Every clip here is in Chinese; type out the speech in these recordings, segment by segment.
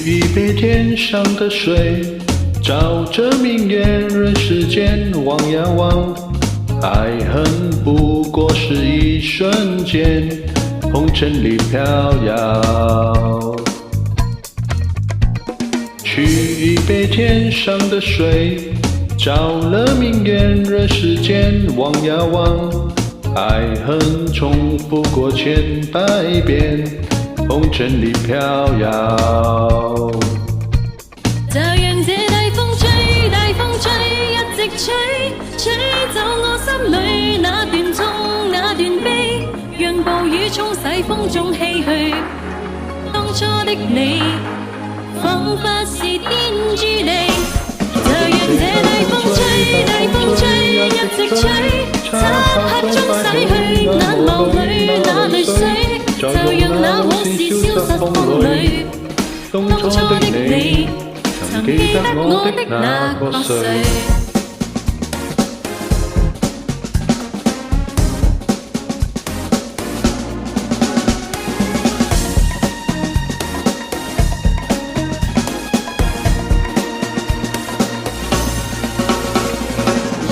一杯天上的水，照着明月，人世间望呀望，爱恨不过是一瞬间，红尘里飘摇。取一杯天上的水，照了明月，人世间望呀望，爱恨重复过千百遍，红尘里飘摇。就讓這大風吹，大風吹，一直吹，吹走我心裏那段痛那段悲，讓暴雨沖洗風中唏噓。當初的你，彷彿是天注定。就讓這大風吹，大風吹，一直吹，漆黑中洗去眼眸裏那淚水，就讓那往事消失風裏。當初的你，曾記得我的那個誰？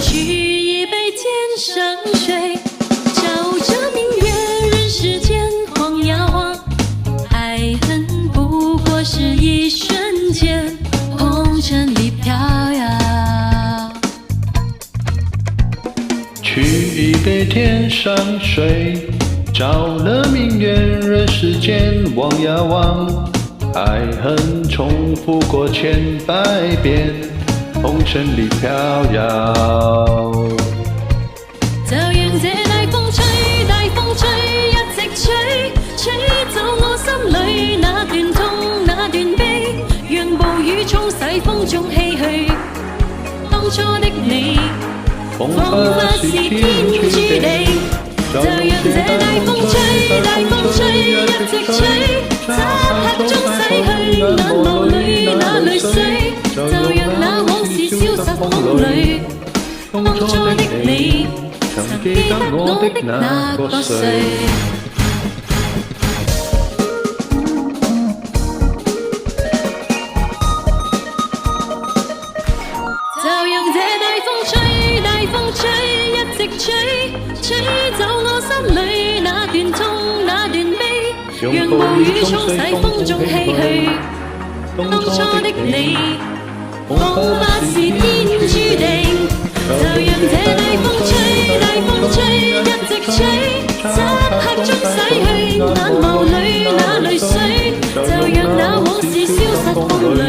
取一杯天上水，照着明月，人世間晃呀晃，愛恨不過是一瞬間，紅塵裡飄搖。取一杯天上水，照了明月，人世間望呀望，愛恨重複過千百遍，紅塵裡飄搖。就讓這大風吹，大風吹，一直吹，吹走我心裏那段痛那段悲，讓暴雨沖洗風中唏噓。當初的你，彷彿是天注定。就讓這大風吹，大風吹，一直吹，漆黑中洗去眼眸裏那淚水，就讓那往事消失風裏。當初的你，曾記得我的那個誰？就讓這大風吹，大風吹，一直吹，吹走我心裏那段痛那段悲，讓暴雨沖洗風中唏噓。當初的你，彷彿是天注定。就讓這大風吹，大風吹，一直吹，漆黑中洗去眼眸裏那淚水，就讓那往事消失風裏。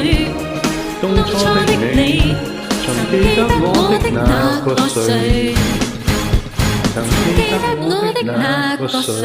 當初的你，曾記得我的那個誰？曾記得我的那個誰？